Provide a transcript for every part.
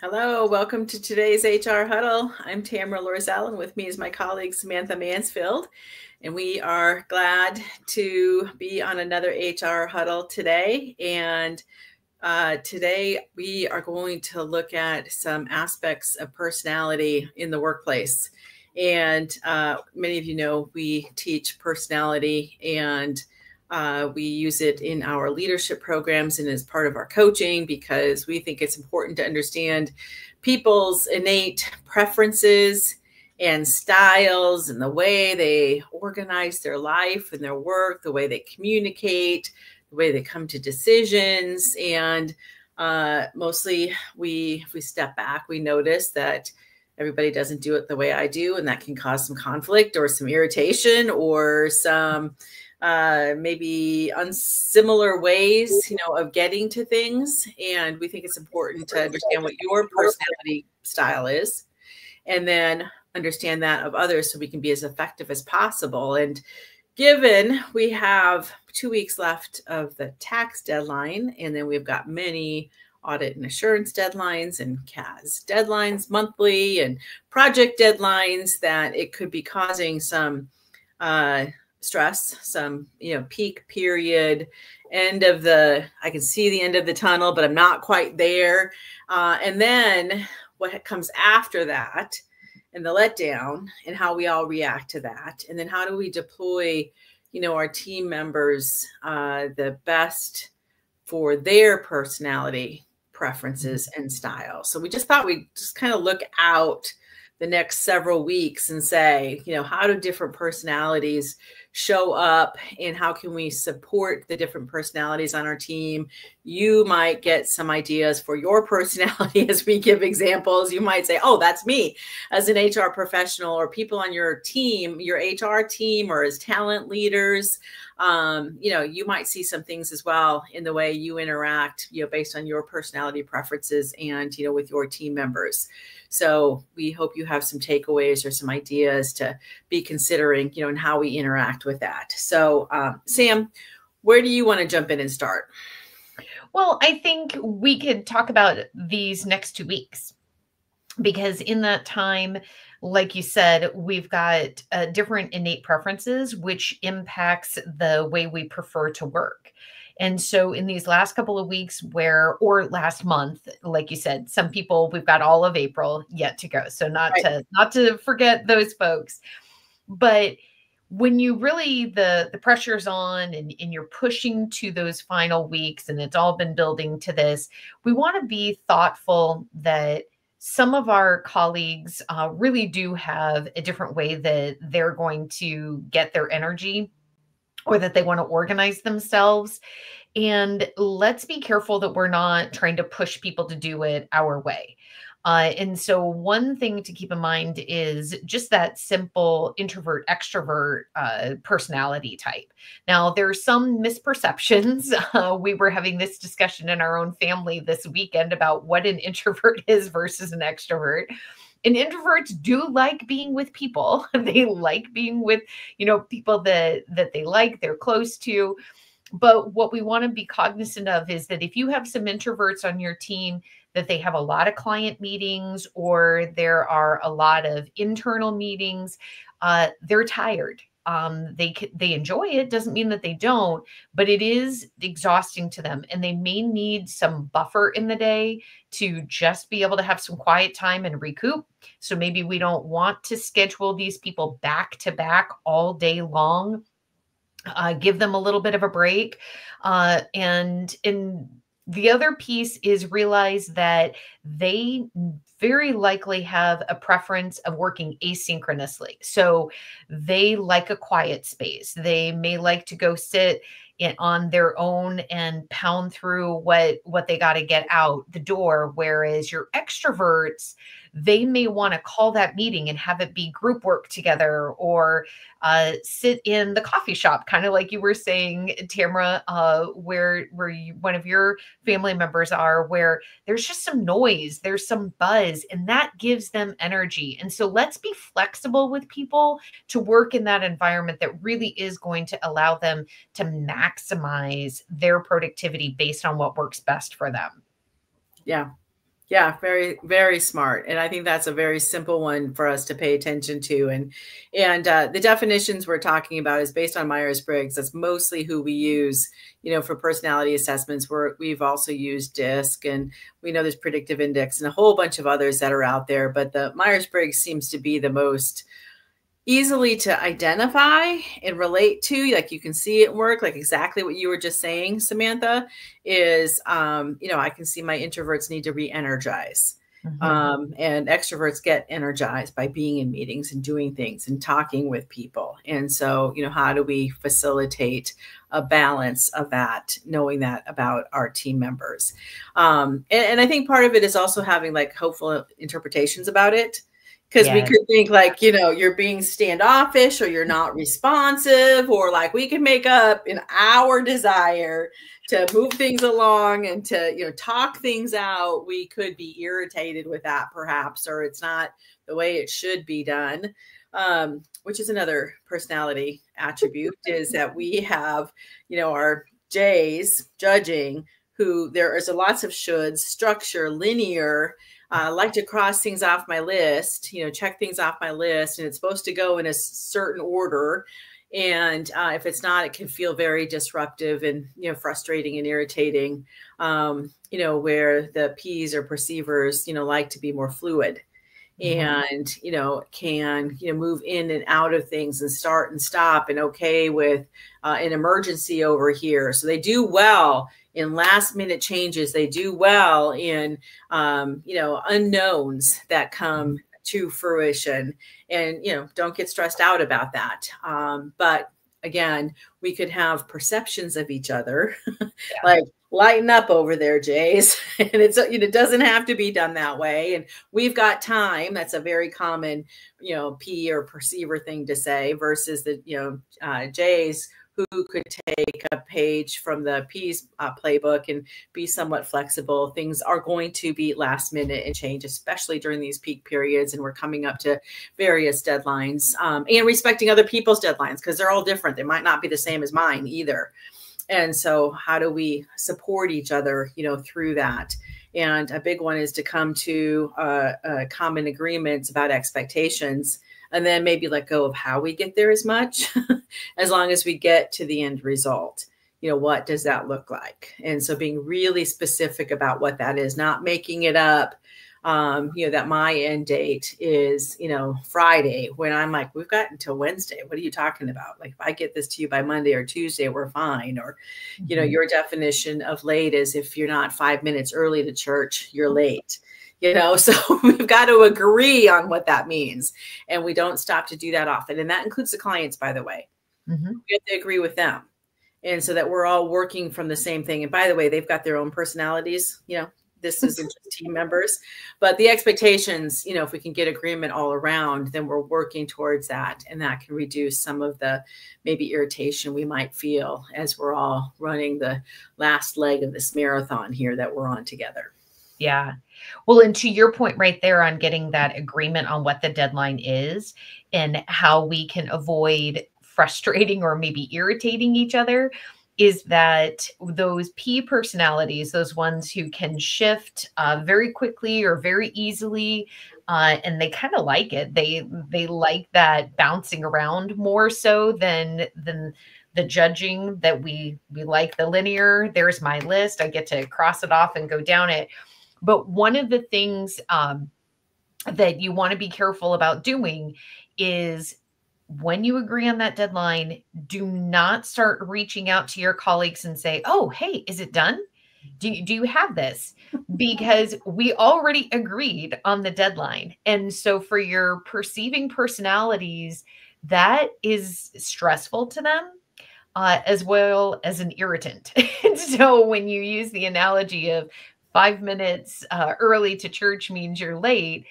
Hello, welcome to today's HR Huddle. I'm Tamera Loerzel, and with me is my colleague Samantha Mansfield, and we are glad to be on another HR Huddle today. And today we are going to look at some aspects of personality in the workplace. And many of you know we teach personality, and we use it in our leadership programs and as part of our coaching because we think it's important to understand people's innate preferences and styles and the way they organize their life and their work, the way they communicate, the way they come to decisions. And mostly if we step back, we notice that everybody doesn't do it the way I do, and that can cause some conflict or some irritation or some maybe unsimilar ways, of getting to things. And we think it's important to understand what your personality style is, and then understand that of others so we can be as effective as possible. And given we have 2 weeks left of the tax deadline, and then we've got many audit and assurance deadlines and CAS deadlines monthly and project deadlines, that it could be causing some stress, some, peak period, I can see the end of the tunnel, but I'm not quite there. And then what comes after that and the letdown and how we all react to that. And then how do we deploy, our team members the best for their personality preferences and style. So we just thought we'd just kind of look out the next several weeks and say, how do different personalities show up and how can we support the different personalities on our team? You might get some ideas for your personality as we give examples. You might say, oh, that's me as an HR professional, or people on your team, your HR team, or as talent leaders. You might see some things as well in the way you interact, based on your personality preferences and, with your team members. So we hope you have some takeaways or some ideas to be considering, and how we interact with that. So, Sam, where do you want to jump in and start? Well, I think we could talk about these next 2 weeks, because in that time, like you said, we've got different innate preferences, which impacts the way we prefer to work. And so in these last couple of weeks or last month, like you said, some people, we've got all of April yet to go. So not to forget those folks, but when you really, the pressure's on and you're pushing to those final weeks and it's all been building to this, we want to be thoughtful that some of our colleagues really do have a different way that they're going to get their energy, or that they want to organize themselves. And let's be careful that we're not trying to push people to do it our way. And so one thing to keep in mind is just that simple introvert extrovert personality type. Now, there are some misperceptions. We were having this discussion in our own family this weekend about what an introvert is versus an extrovert. And introverts do like being with people. They like being with, people that they like, they're close to. But what we want to be cognizant of is that if you have some introverts on your team, that they have a lot of client meetings or there are a lot of internal meetings, they're tired. They enjoy it, doesn't mean that they don't, but it is exhausting to them, and they may need some buffer in the day to just be able to have some quiet time and recoup. So maybe we don't want to schedule these people back to back all day long. Give them a little bit of a break. And the other piece is realize that they very likely have a preference of working asynchronously. So they like a quiet space. They may like to go sit on their own and pound through what they got to get out the door. Whereas your extroverts, they may want to call that meeting and have it be group work together, or sit in the coffee shop, kind of like you were saying, Tamera, where one of your family members are, where there's just some noise, there's some buzz, and that gives them energy. And so let's be flexible with people to work in that environment that really is going to allow them to maximize their productivity based on what works best for them. Yeah. Yeah, very, very smart. And I think that's a very simple one for us to pay attention to. And the definitions we're talking about is based on Myers-Briggs. That's mostly who we use, for personality assessments. We've also used DISC, and we know there's predictive index and a whole bunch of others that are out there. But the Myers-Briggs seems to be the most easily to identify and relate to. Like, you can see it work, like exactly what you were just saying, Samantha, is, I can see my introverts need to re-energize. And extroverts get energized by being in meetings and doing things and talking with people. And so, how do we facilitate a balance of that, knowing that about our team members? And I think part of it is also having like hopeful interpretations about it. Because we could think like, you're being standoffish, or you're not responsive, or like we can make up in our desire to move things along and to, talk things out. We could be irritated with that perhaps, or it's not the way it should be done, which is another personality attribute, is that we have, our J's, judging, who there is lots of shoulds, structure, linear, like to cross things off my list, check things off my list, and it's supposed to go in a certain order. And if it's not, it can feel very disruptive and, frustrating and irritating, where the P's or perceivers, like to be more fluid and, can, move in and out of things and start and stop, and okay with an emergency over here. So they do well in last minute changes. They do well in, unknowns that come to fruition, and, don't get stressed out about that. But again, we could have perceptions of each other, like, lighten up over there, Jays. And it doesn't have to be done that way. And we've got time. That's a very common, P or perceiver thing to say, versus the, Jays, who could take a page from the P's playbook and be somewhat flexible. Things are going to be last minute and change, especially during these peak periods. And we're coming up to various deadlines, and respecting other people's deadlines, because they're all different. They might not be the same as mine either. And so how do we support each other, through that? And a big one is to come to common agreements about expectations, and then maybe let go of how we get there as much, as long as we get to the end result. What does that look like? And so being really specific about what that is, not making it up, that my end date is, Friday, when I'm like, we've got until Wednesday. What are you talking about? Like, if I get this to you by Monday or Tuesday, we're fine. Or, your definition of late is if you're not 5 minutes early to church, you're late. So we've got to agree on what that means. And we don't stop to do that often. And that includes the clients, by the way. We have to agree with them. And so that we're all working from the same thing. And by the way, they've got their own personalities, this isn't just team members, but the expectations, if we can get agreement all around, then we're working towards that. And that can reduce some of the maybe irritation we might feel as we're all running the last leg of this marathon here that we're on together. Yeah. Well, and to your point right there on getting that agreement on what the deadline is and how we can avoid frustrating or maybe irritating each other, is that those P personalities, those ones who can shift very quickly or very easily, and they kind of like it. They like that bouncing around more so than the judging, that we like the linear. There's my list. I get to cross it off and go down it. But one of the things that you want to be careful about doing is, when you agree on that deadline, do not start reaching out to your colleagues and say, oh, hey, is it done? Do you have this? Because we already agreed on the deadline. And so for your perceiving personalities, that is stressful to them, as well as an irritant. And so when you use the analogy of 5 minutes early to church means you're late,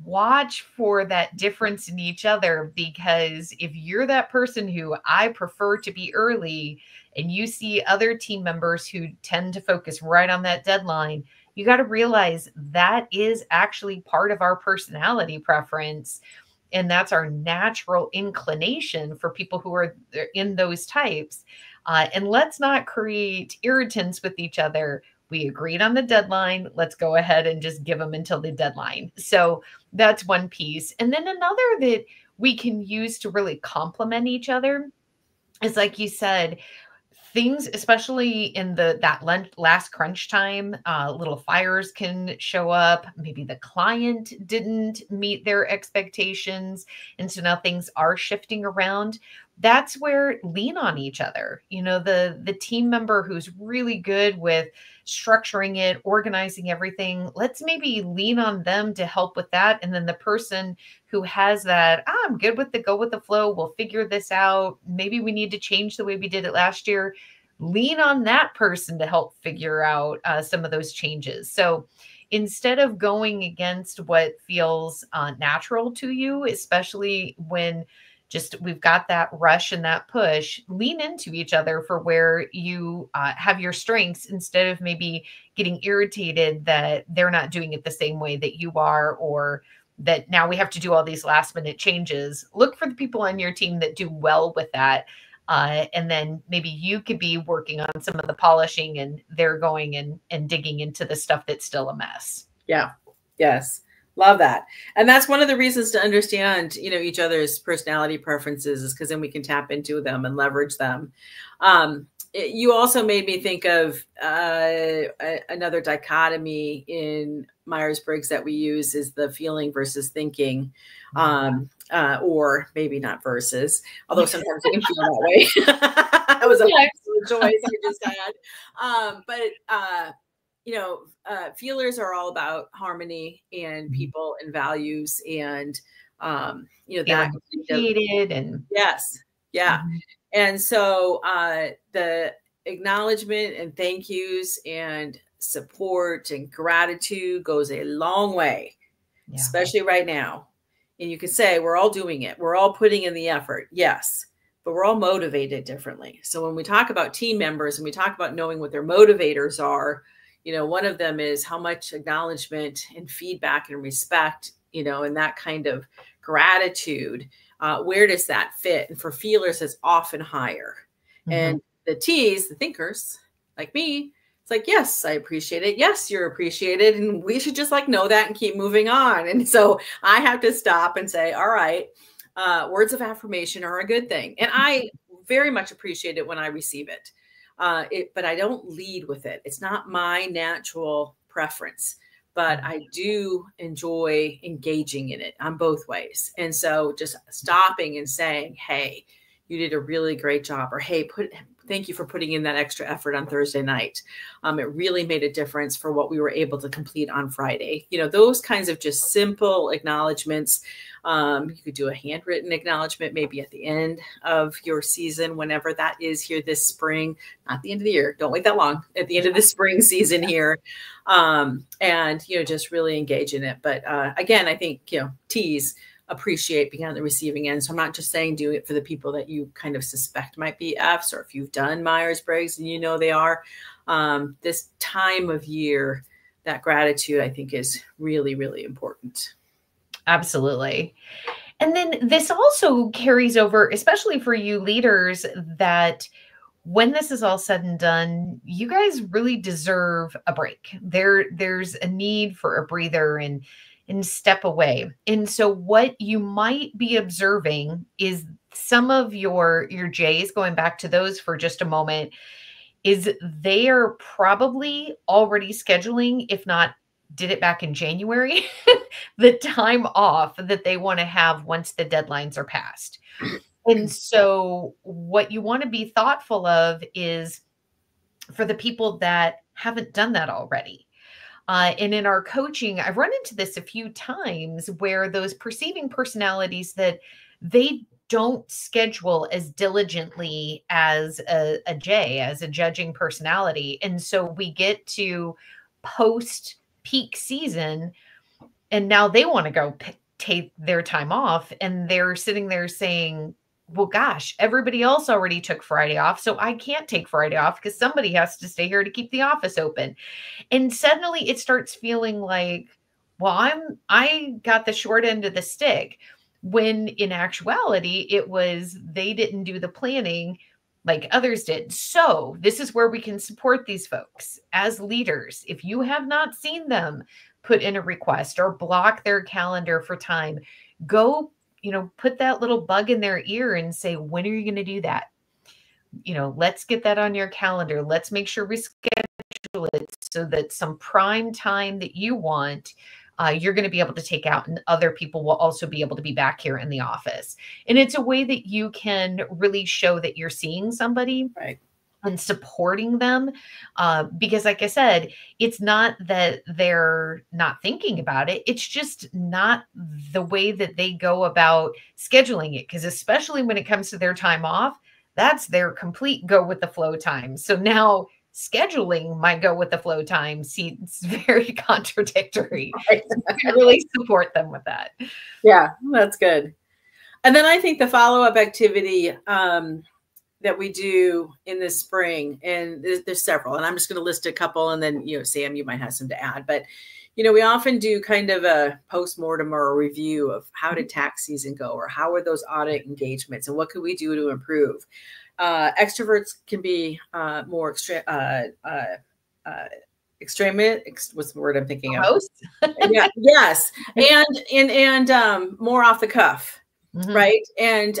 watch for that difference in each other. Because if you're that person who, I prefer to be early, and you see other team members who tend to focus right on that deadline, you got to realize that is actually part of our personality preference. And that's our natural inclination for people who are in those types. And let's not create irritants with each other. We agreed on the deadline. Let's go ahead and just give them until the deadline. So that's one piece. And then another that we can use to really complement each other is, like you said, things, especially in that last crunch time, little fires can show up. Maybe the client didn't meet their expectations, and so now things are shifting around. That's where lean on each other. The team member who's really good with structuring it, organizing everything, let's maybe lean on them to help with that. And then the person who has that, I'm good with go with the flow, we'll figure this out, maybe we need to change the way we did it last year, lean on that person to help figure out some of those changes. So instead of going against what feels natural to you, especially when just we've got that rush and that push, lean into each other for where you have your strengths, instead of maybe getting irritated that they're not doing it the same way that you are, or that now we have to do all these last minute changes. Look for the people on your team that do well with that. And then maybe you could be working on some of the polishing, and they're going and digging into the stuff that's still a mess. Yeah. Yes. Love that. And that's one of the reasons to understand, each other's personality preferences, is because then we can tap into them and leverage them. You also made me think of another dichotomy in Myers-Briggs that we use, is the feeling versus thinking, or maybe not versus, although sometimes it can feel that way. That was a choice I just had. But feelers are all about harmony and people and values, and that appreciated, and yes, yeah. And so the acknowledgement and thank yous and support and gratitude goes a long way, especially right now. And you could say we're all doing it, we're all putting in the effort, yes, but we're all motivated differently. So when we talk about team members and we talk about knowing what their motivators are, one of them is how much acknowledgement and feedback and respect, and that kind of gratitude, where does that fit? And for feelers, it's often higher. And the T's, the thinkers like me, it's like, yes, I appreciate it. Yes, you're appreciated. And we should just know that and keep moving on. And so I have to stop and say, all right, words of affirmation are a good thing. And I very much appreciate it when I receive it. But I don't lead with it. It's not my natural preference, but I do enjoy engaging in it on both ways. And so just stopping and saying, hey, you did a really great job, or hey, thank you for putting in that extra effort on Thursday night. It really made a difference for what we were able to complete on Friday. Those kinds of just simple acknowledgments. You could do a handwritten acknowledgement maybe at the end of your season, whenever that is here this spring, not the end of the year. Don't wait that long, at the end of the spring season here. And, just really engage in it. But again, I think, T's appreciate being on the receiving end. So I'm not just saying do it for the people that you kind of suspect might be F's, or if you've done Myers-Briggs and they are. This time of year, that gratitude, I think, is really, really important. Absolutely. And then this also carries over, especially for you leaders, that when this is all said and done, you guys really deserve a break. There's a need for a breather and step away. And so what you might be observing is some of your J's, going back to those for just a moment, is they are probably already scheduling, if not did it back in January, the time off that they want to have once the deadlines are passed. And so what you want to be thoughtful of is for the people that haven't done that already. And in our coaching, I've run into this a few times, where those perceiving personalities, that they don't schedule as diligently as a J, as a judging personality. And so we get to post peak season, and now they want to go take their time off, and they're sitting there saying, well, gosh, everybody else already took Friday off, so I can't take Friday off because somebody has to stay here to keep the office open. And suddenly it starts feeling like, well, I got the short end of the stick, when in actuality it was they didn't do the planning. like others did. So this is where we can support these folks as leaders. If you have not seen them put in a request or block their calendar for time, go, put that little bug in their ear and say, when are you going to do that? Let's get that on your calendar. Let's make sure we schedule it so that some prime time that you want, you're going to be able to take out, and other people will also be able to be back here in the office. And it's a way that you can really show that you're seeing somebody. Right. And supporting them. Because like I said, it's not that they're not thinking about it. It's just not the way that they go about scheduling it. Because especially when it comes to their time off, that's their complete go with the flow time. So now scheduling my go with the flow time seems very contradictory. Right. So you can really support them with that. Yeah, that's good. And then I think the follow-up activity that we do in the spring, and there's several, and I'm just going to list a couple, and then, Sam, you might have some to add, but, we often do kind of a postmortem or a review of how did tax season go, or how are those audit engagements, and what could we do to improve? Extroverts can be more extreme, what's the word I'm thinking of? Yeah, yes. And more off the cuff. Mm-hmm. Right. And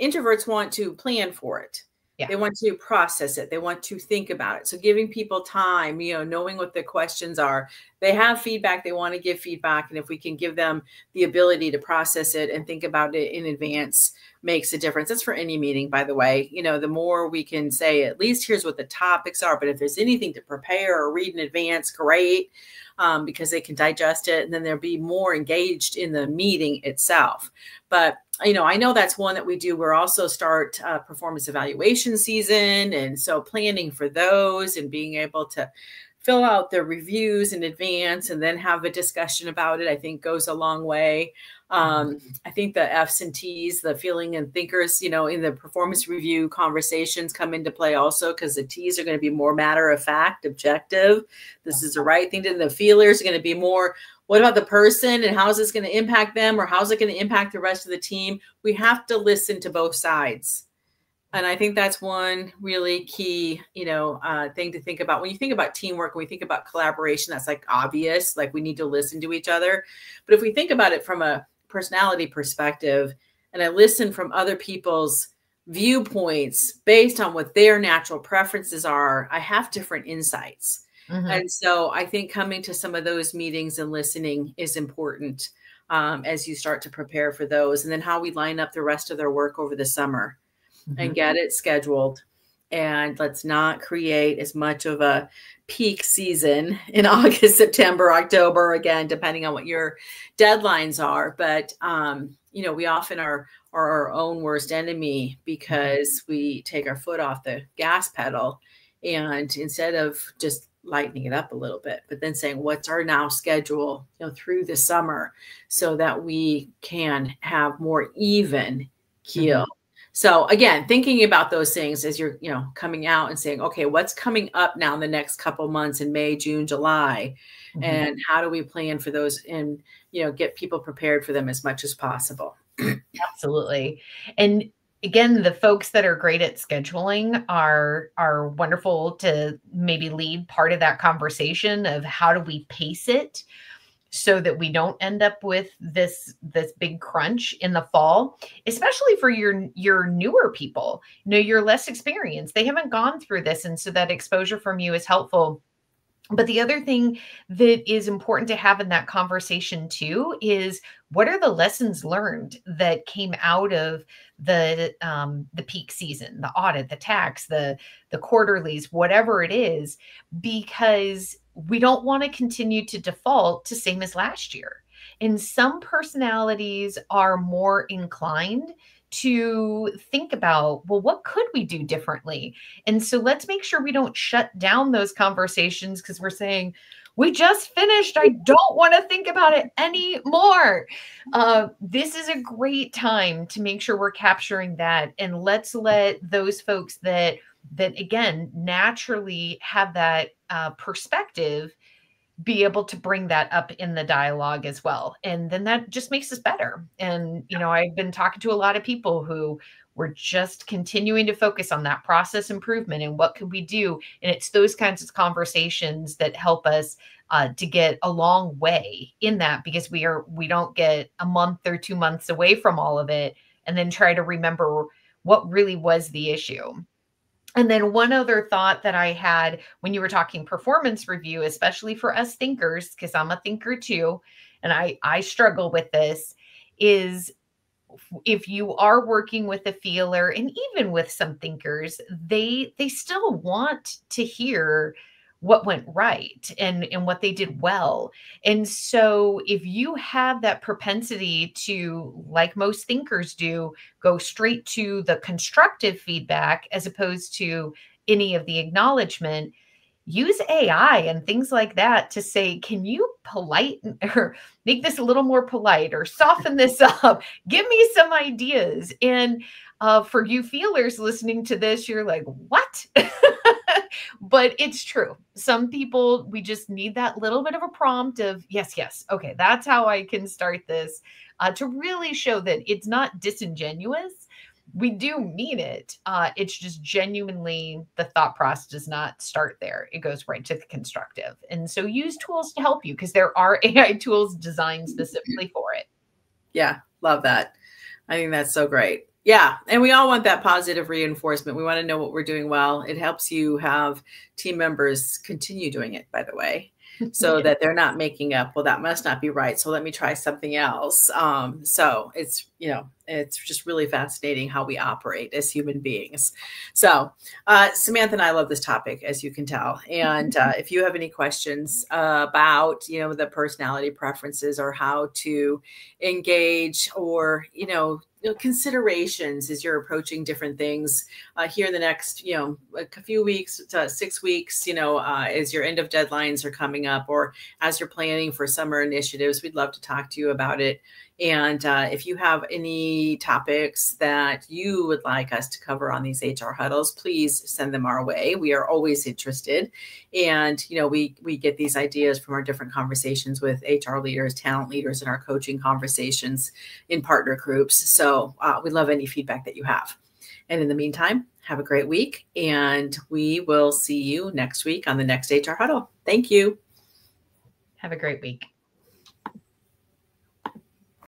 introverts want to plan for it. Yeah. They want to process it. They want to think about it. So giving people time, knowing what the questions are, they have feedback. They want to give feedback. And if we can give them the ability to process it and think about it in advance, makes a difference. That's for any meeting, by the way. The more we can say, at least here's what the topics are. But if there's anything to prepare or read in advance, great. Because they can digest it, and then they'll be more engaged in the meeting itself. But, I know that's one that we do. We're also start performance evaluation season. And so planning for those and being able to fill out the reviews in advance and then have a discussion about it, I think goes a long way. I think the F's and T's, the feeling and thinkers, in the performance review conversations come into play also, because the T's are going to be more matter of fact, objective. This is the right thing to do. The feelers are going to be more, what about the person and how is this going to impact them, or how's it going to impact the rest of the team? We have to listen to both sides. And I think that's one really key, thing to think about. When you think about teamwork, when we think about collaboration, that's like obvious, like we need to listen to each other. But if we think about it from a personality perspective, and I listen from other people's viewpoints based on what their natural preferences are, I have different insights. Mm-hmm. And so I think coming to some of those meetings and listening is important as you start to prepare for those. And then how we line up the rest of their work over the summer. Mm-hmm. And get it scheduled. And let's not create as much of a peak season in August, September, October, again, depending on what your deadlines are. But, we often are our own worst enemy, because we take our foot off the gas pedal, and instead of just lightening it up a little bit, but then saying, what's our now schedule, through the summer, so that we can have more even keel. Mm-hmm. So again, thinking about those things as you're, coming out and saying, okay, what's coming up now in the next couple months in May, June, July, mm-hmm. and how do we plan for those and, get people prepared for them as much as possible. Absolutely. And again, the folks that are great at scheduling are wonderful to maybe lead part of that conversation of how do we pace it, so that we don't end up with this big crunch in the fall, especially for your newer people. You're less experienced. They haven't gone through this. And so that exposure from you is helpful. But the other thing that is important to have in that conversation too is, what are the lessons learned that came out of the peak season, the audit, the tax, the quarterlies, whatever it is, because we don't want to continue to default to same as last year. And some personalities are more inclined to think about, well, what could we do differently? And so let's make sure we don't shut down those conversations because we're saying, we just finished. I don't want to think about it anymore. This is a great time to make sure we're capturing that. And let's let those folks that again, naturally have that perspective be able to bring that up in the dialogue as well. And then that just makes us better. And, I've been talking to a lot of people who were just continuing to focus on that process improvement and what could we do. And it's those kinds of conversations that help us to get a long way in that, because we don't get a month or 2 months away from all of it and then try to remember what really was the issue. And then one other thought that I had when you were talking performance review, especially for us thinkers, because I'm a thinker too, and I struggle with this, is if you are working with a feeler and even with some thinkers, they still want to hear what went right and what they did well. And so if you have that propensity to, like most thinkers do, go straight to the constructive feedback as opposed to any of the acknowledgement, use AI and things like that to say, can you polite or make this a little more polite or soften this up? Give me some ideas. And for you feelers listening to this, you're like, what? But it's true. Some people, we just need that little bit of a prompt of, yes, yes. Okay, that's how I can start this, to really show that it's not disingenuous. We do mean it. It's just genuinely the thought process does not start there. It goes right to the constructive. And so use tools to help you, because there are AI tools designed specifically for it. Yeah, love that. I think that's so great. Yeah. And we all want that positive reinforcement. We want to know what we're doing well. It helps you have team members continue doing it, by the way, so that they're not making up, well, that must not be right, so let me try something else. So it's, it's just really fascinating how we operate as human beings. So Samantha and I love this topic, as you can tell. And if you have any questions about, the personality preferences or how to engage, or, considerations as you're approaching different things here in the next, a few weeks to 6 weeks, as your end of deadlines are coming up, or as you're planning for summer initiatives, we'd love to talk to you about it. And if you have any topics that you would like us to cover on these HR huddles, please send them our way. We are always interested. And, we get these ideas from our different conversations with HR leaders, talent leaders, and our coaching conversations in partner groups. So we love any feedback that you have. And in the meantime, have a great week. And we will see you next week on the next HR huddle. Thank you. Have a great week.